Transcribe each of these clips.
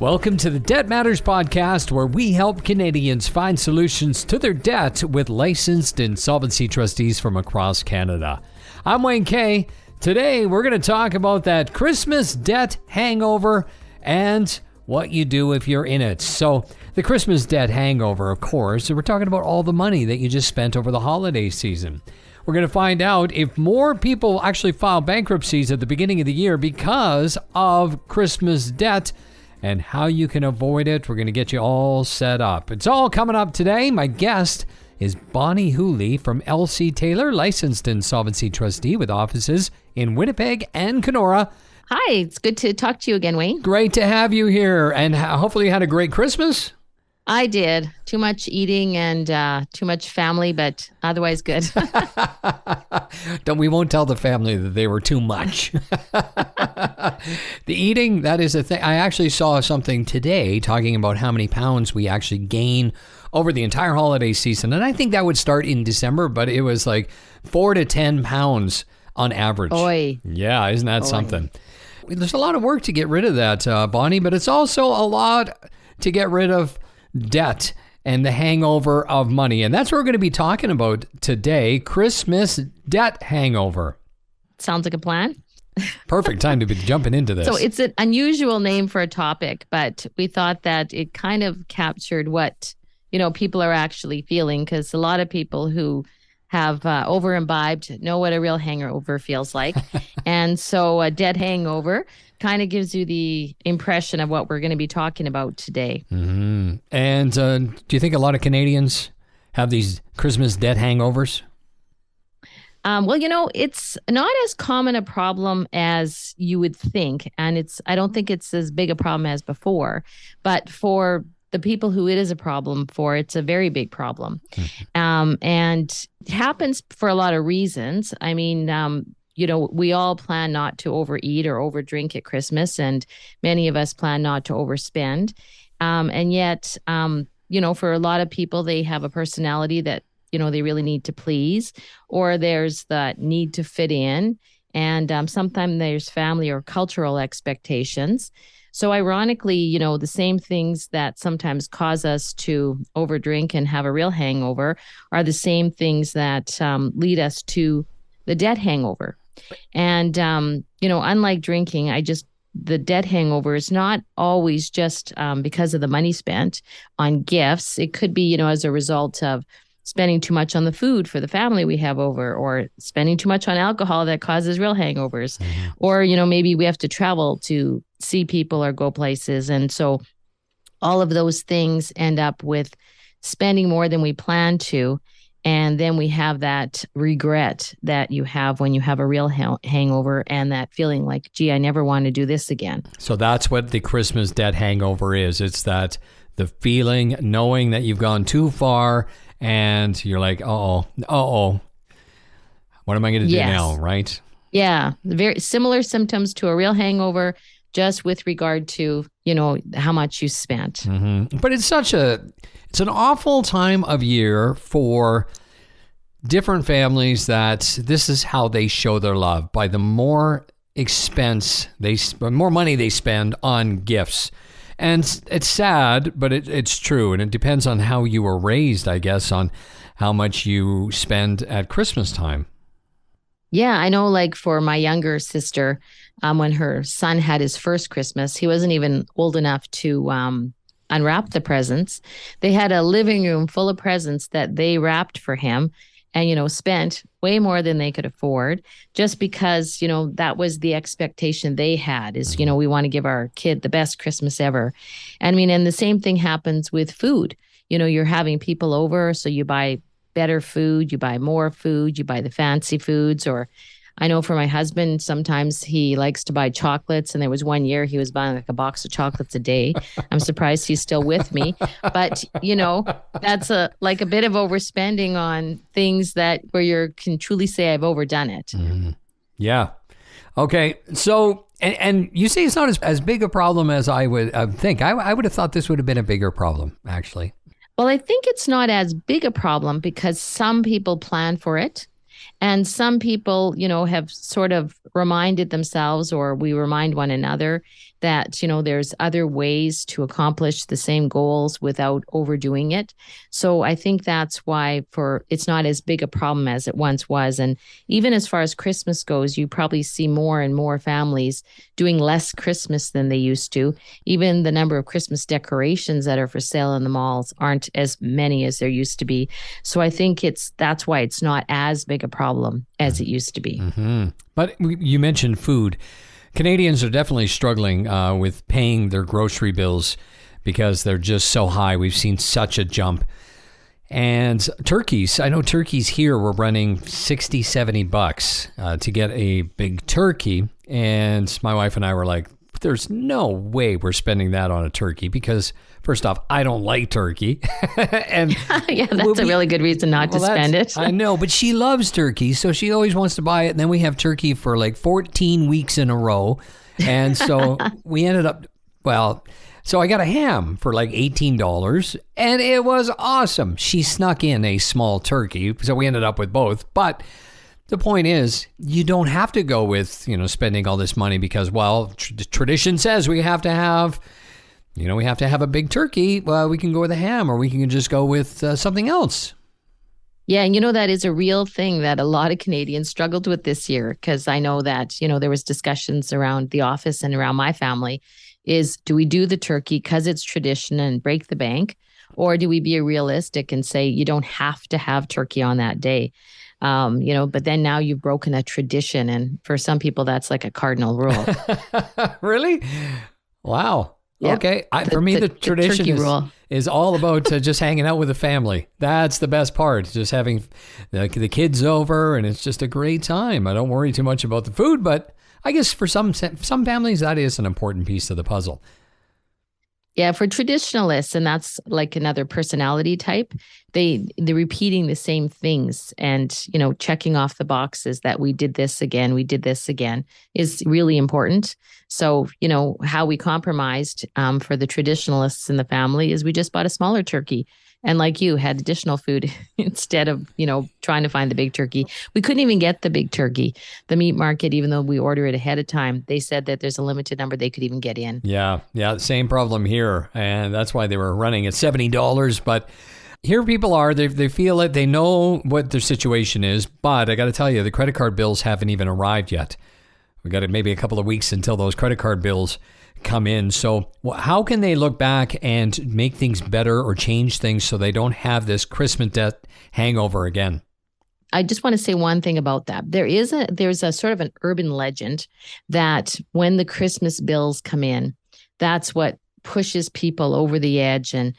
Welcome to the Debt Matters podcast, where we help Canadians find solutions to their debt with licensed insolvency trustees from across Canada. I'm Wayne Kay. Today, we're going to talk about that Christmas debt hangover and what you do if you're in it. So, the Christmas debt hangover, of course, we're talking about all the money that you just spent over the holiday season. We're going to find out if more people actually file bankruptcies at the beginning of the year because of Christmas debt and how you can avoid it. We're going to get you all set up. It's all coming up today. My guest is Bonnie Hooley from L.C. Taylor, licensed insolvency trustee with offices in Winnipeg and Kenora. Hi, it's good to talk to you again, Wayne. Great to have you here, and hopefully you had a great Christmas. I did. Too much eating and too much family, but otherwise good. We won't tell the family that they were too much. The eating, that is a thing. I actually saw something today talking about how many pounds we actually gain over the entire holiday season. And I think that would start in December, but it was like 4 to 10 pounds on average. Oy. Yeah, isn't that something? There's a lot of work to get rid of that, Bonnie, but it's also a lot to get rid of debt and the hangover of money. And that's what we're going to be talking about today, Christmas debt hangover. Sounds like a plan. Perfect time to be jumping into this. So it's an unusual name for a topic, but we thought that it kind of captured what, people are actually feeling, because a lot of people who have over-imbibed know what a real hangover feels like. And so a debt hangover kind of gives you the impression of what we're going to be talking about today. Mm-hmm. And do you think a lot of Canadians have these Christmas debt hangovers? Well, it's not as common a problem as you would think. And I don't think it's as big a problem as before. But for the people who it is a problem for, it's a very big problem. Mm-hmm. And it happens for a lot of reasons. I mean, we all plan not to overeat or overdrink at Christmas, and many of us plan not to overspend. And yet, for a lot of people, they have a personality that, they really need to please, or there's the need to fit in. And sometimes there's family or cultural expectations. So ironically, the same things that sometimes cause us to overdrink and have a real hangover are the same things that lead us to the debt hangover. And, unlike drinking, the debt hangover is not always just because of the money spent on gifts. It could be, as a result of spending too much on the food for the family we have over, or spending too much on alcohol that causes real hangovers. Mm-hmm. Or, maybe we have to travel to see people or go places. And so all of those things end up with spending more than we plan to. And then we have that regret that you have when you have a real hangover, and that feeling like, gee, I never want to do this again. So that's what the Christmas debt hangover is. It's that the feeling, knowing that you've gone too far, and you're like, what am I going to do now, right? Yeah, very similar symptoms to a real hangover, just with regard to, how much you spent. Mm-hmm. But it's an awful time of year for different families that this is how they show their love, by the more more money they spend on gifts. And it's sad, but it's true. And it depends on how you were raised, I guess, on how much you spend at Christmas time. Yeah, I know, like for my younger sister, when her son had his first Christmas, he wasn't even old enough to unwrap the presents. They had a living room full of presents that they wrapped for him, and, spent way more than they could afford, just because, that was the expectation they had is, we want to give our kid the best Christmas ever. And the same thing happens with food. You're having people over, so you buy better food, you buy more food, you buy the fancy foods. Or I know for my husband, sometimes he likes to buy chocolates. And there was one year he was buying like a box of chocolates a day. I'm surprised he's still with me. But, that's a bit of overspending on things where you can truly say I've overdone it. Mm-hmm. Yeah. Okay. So, and you say it's not as big a problem as I would think. I would have thought this would have been a bigger problem, actually. Well, I think it's not as big a problem because some people plan for it. And some people, have sort of reminded themselves, or we remind one another that, there's other ways to accomplish the same goals without overdoing it. So I think that's why it's not as big a problem as it once was. And even as far as Christmas goes, you probably see more and more families doing less Christmas than they used to. Even the number of Christmas decorations that are for sale in the malls aren't as many as there used to be. So I think that's why it's not as big a problem as it used to be. Mm-hmm. But you mentioned food. Canadians are definitely struggling with paying their grocery bills because they're just so high. We've seen such a jump. And turkeys, I know turkeys here were running $60-$70 to get a big turkey. And my wife and I were like, there's no way we're spending that on a turkey because, first off, I don't like turkey. And yeah, that's a really good reason not to spend it. I know, but she loves turkey, so she always wants to buy it. And then we have turkey for like 14 weeks in a row. And so we ended up, so I got a ham for like $18, and it was awesome. She snuck in a small turkey, so we ended up with both. But the point is, you don't have to go with, spending all this money because, tradition says we have to have a big turkey. Well, we can go with a ham, or we can just go with something else. Yeah, and that is a real thing that a lot of Canadians struggled with this year, because I know that, there was discussions around the office and around my family is, do we do the turkey because it's tradition and break the bank, or do we be realistic and say you don't have to have turkey on that day? But then now you've broken a tradition. And for some people, that's like a cardinal rule. Really? Wow. Yep. Okay. For me, the tradition is all about just hanging out with the family. That's the best part. Just having the kids over, and it's just a great time. I don't worry too much about the food, but I guess for some families, that is an important piece of the puzzle. Yeah, for traditionalists, and that's like another personality type, they're repeating the same things and, checking off the boxes that we did this again is really important. So, how we compromised for the traditionalists in the family is we just bought a smaller turkey. And like you, had additional food instead of, trying to find the big turkey. We couldn't even get the big turkey. The meat market, even though we order it ahead of time, they said that there's a limited number they could even get in. Yeah, same problem here. And that's why they were running at $70. But here people are, they feel it, they know what their situation is. But I got to tell you, the credit card bills haven't even arrived yet. We got maybe a couple of weeks until those credit card bills come in. So how can they look back and make things better or change things so they don't have this Christmas debt hangover again? I just want to say one thing about that. There's a sort of an urban legend that when the Christmas bills come in, that's what pushes people over the edge, and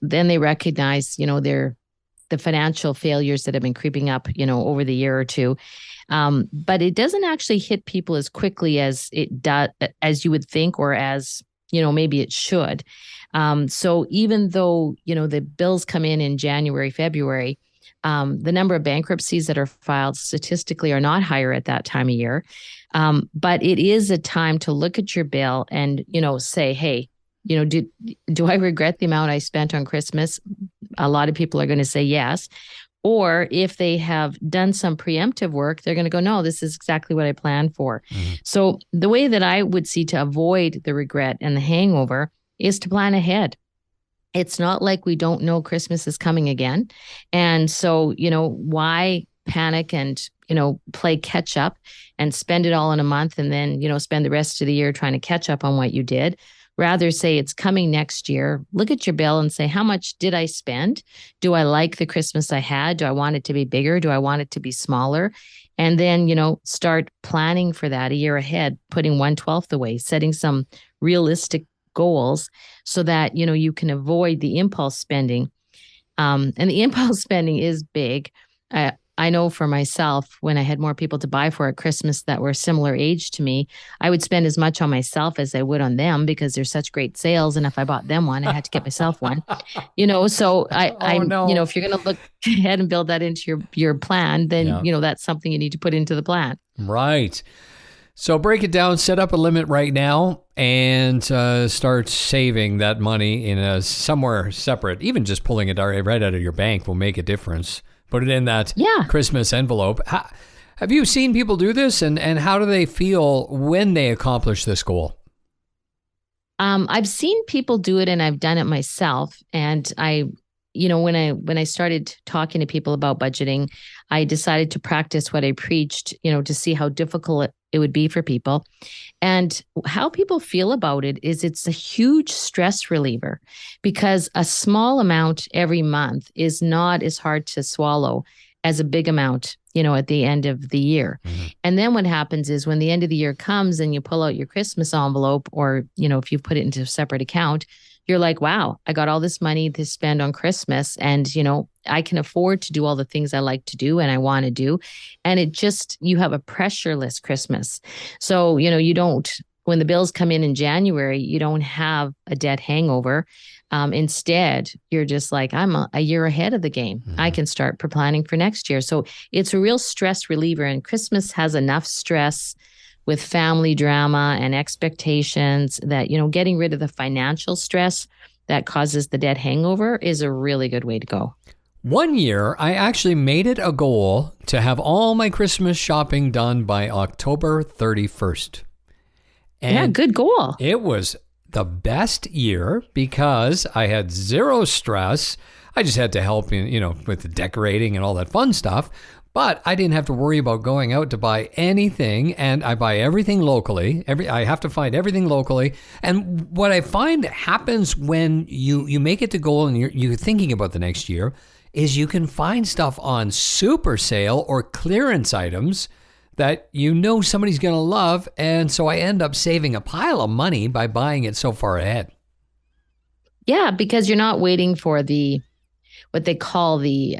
then they recognize, the financial failures that have been creeping up, over the year or two. But it doesn't actually hit people as quickly as it does, as you would think, or as, maybe it should. So even though, the bills come in January, February, the number of bankruptcies that are filed statistically are not higher at that time of year. But it is a time to look at your bill and, say, hey, do I regret the amount I spent on Christmas? A lot of people are going to say yes. Or if they have done some preemptive work, they're going to go, no, this is exactly what I planned for. Mm-hmm. So the way that I would see to avoid the regret and the hangover is to plan ahead. It's not like we don't know Christmas is coming again. And so, why panic and, play catch up and spend it all in a month and then, spend the rest of the year trying to catch up on what you did? Rather say it's coming next year. Look at your bill and say, how much did I spend? Do I like the Christmas I had? Do I want it to be bigger? Do I want it to be smaller? And then, start planning for that a year ahead, putting 1/12 away, setting some realistic goals so that, you can avoid the impulse spending. And the impulse spending is big. I know for myself, when I had more people to buy for at Christmas that were similar age to me, I would spend as much on myself as I would on them because there's such great sales. And if I bought them one, I had to get myself one, so if you're going to look ahead and build that into your plan, then, that's something you need to put into the plan. Right. So break it down, set up a limit right now, and start saving that money in somewhere separate. Even just pulling it right out of your bank will make a difference. put it in that Yeah. Christmas envelope. Have you seen people do this, and how do they feel when they accomplish this goal? I've seen people do it and I've done it myself. And when I started talking to people about budgeting, I decided to practice what I preached, to see how difficult it would be for people. And how people feel about it is it's a huge stress reliever because a small amount every month is not as hard to swallow as a big amount, at the end of the year. Mm-hmm. And then what happens is when the end of the year comes and you pull out your Christmas envelope or, if you put it into a separate account, you're like, wow, I got all this money to spend on Christmas and, I can afford to do all the things I like to do and I want to do. And you have a pressureless Christmas. So, when the bills come in January, you don't have a debt hangover. Instead, you're just like, I'm a year ahead of the game. Mm-hmm. I can start planning for next year. So it's a real stress reliever. And Christmas has enough stress with family drama and expectations that, getting rid of the financial stress that causes the debt hangover is a really good way to go. One year, I actually made it a goal to have all my Christmas shopping done by October 31st. And yeah, good goal. It was the best year because I had zero stress. I just had to help with the decorating and all that fun stuff. But I didn't have to worry about going out to buy anything, and I buy everything locally. I have to find everything locally. And what I find happens when you make it to goal and you're thinking about the next year is you can find stuff on super sale or clearance items that somebody's going to love. And so I end up saving a pile of money by buying it so far ahead. Yeah, because you're not waiting for what they call the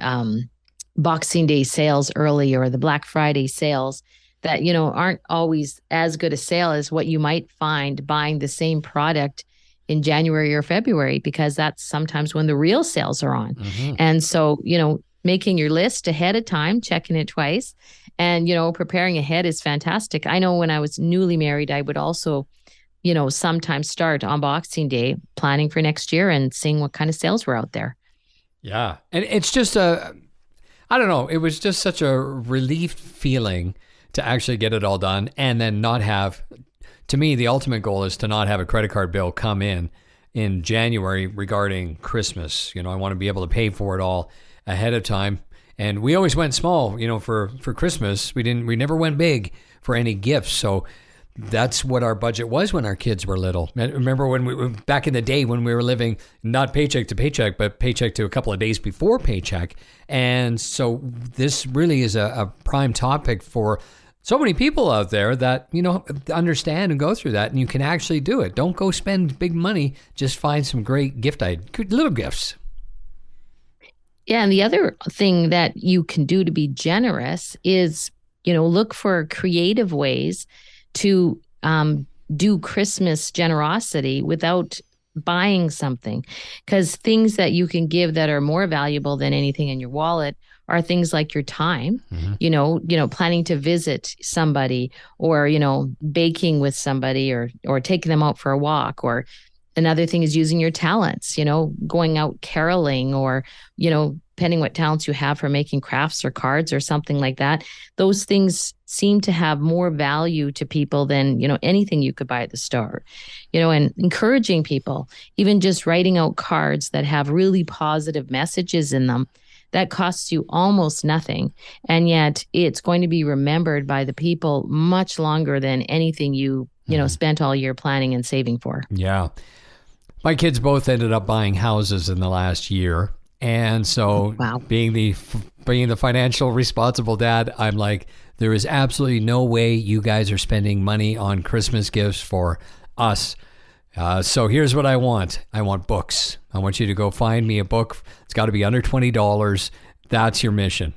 Boxing Day sales early or the Black Friday sales that, aren't always as good a sale as what you might find buying the same product in January or February, because that's sometimes when the real sales are on. Mm-hmm. And so, making your list ahead of time, checking it twice, and, preparing ahead is fantastic. I know when I was newly married, I would also, sometimes start on Boxing Day planning for next year and seeing what kind of sales were out there. Yeah. And it's just I don't know, it was just such a relief feeling to actually get it all done and then not have, to me, the ultimate goal is to not have a credit card bill come in January regarding Christmas. I want to be able to pay for it all ahead of time. And we always went small, for Christmas. We never went big for any gifts. So that's what our budget was when our kids were little. Remember when back in the day when we were living not paycheck to paycheck, but paycheck to a couple of days before paycheck. And so this really is a prime topic for so many people out there that, understand and go through that, and you can actually do it. Don't go spend big money. Just find some great little gifts. Yeah. And the other thing that you can do to be generous is, look for creative ways to do Christmas generosity without buying something, because things that you can give that are more valuable than anything in your wallet are things like your time, mm-hmm. Planning to visit somebody or, baking with somebody or taking them out for a walk. Or another thing is using your talents, going out caroling or, depending what talents you have for making crafts or cards or something like that. Those things seem to have more value to people than, anything you could buy at the store, and encouraging people, even just writing out cards that have really positive messages in them. That costs you almost nothing. And yet it's going to be remembered by the people much longer than anything you spent all year planning and saving for. Yeah. My kids both ended up buying houses in the last year. And so being the financial responsible dad, I'm like, there is absolutely no way you guys are spending money on Christmas gifts for us. So here's what I want. I want books. I want you to go find me a book. It's got to be under $20. That's your mission.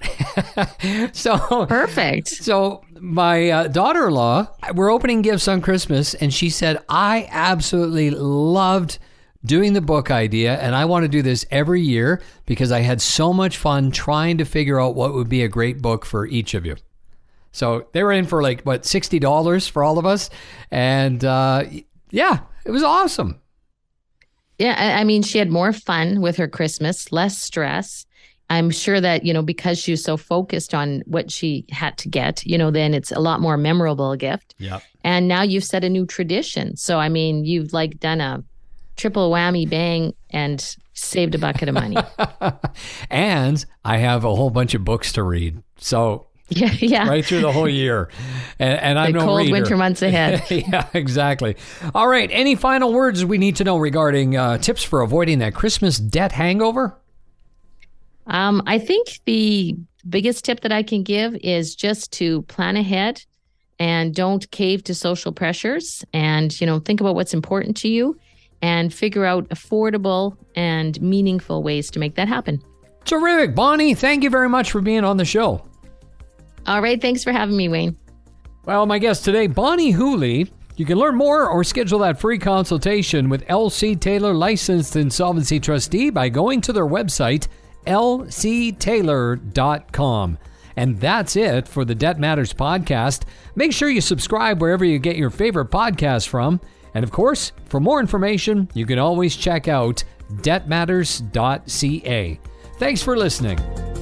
So perfect. So my daughter-in-law, we're opening gifts on Christmas, and she said, I absolutely loved doing the book idea, and I want to do this every year because I had so much fun trying to figure out what would be a great book for each of you. So they were in for $60 for all of us. And yeah, it was awesome. Yeah, I mean, she had more fun with her Christmas, less stress, I'm sure that, because she was so focused on what she had to get, then it's a lot more memorable a gift. Yeah. And now you've set a new tradition. So, I mean, you've like done a triple whammy bang and saved a bucket of money. And I have a whole bunch of books to read. So yeah. right through the whole year. And I'm the no cold reader. winter months ahead. Yeah, exactly. All right. Any final words we need to know regarding tips for avoiding that Christmas debt hangover? I think the biggest tip that I can give is just to plan ahead and don't cave to social pressures, and, think about what's important to you and figure out affordable and meaningful ways to make that happen. Terrific. Bonnie, thank you very much for being on the show. All right. Thanks for having me, Wayne. Well, my guest today, Bonnie Hooley. You can learn more or schedule that free consultation with L.C. Taylor, licensed insolvency trustee, by going to their website, lctaylor.com. And that's it for the Debt Matters podcast. Make sure you subscribe wherever you get your favorite podcasts from. And of course, for more information, you can always check out debtmatters.ca. Thanks for listening.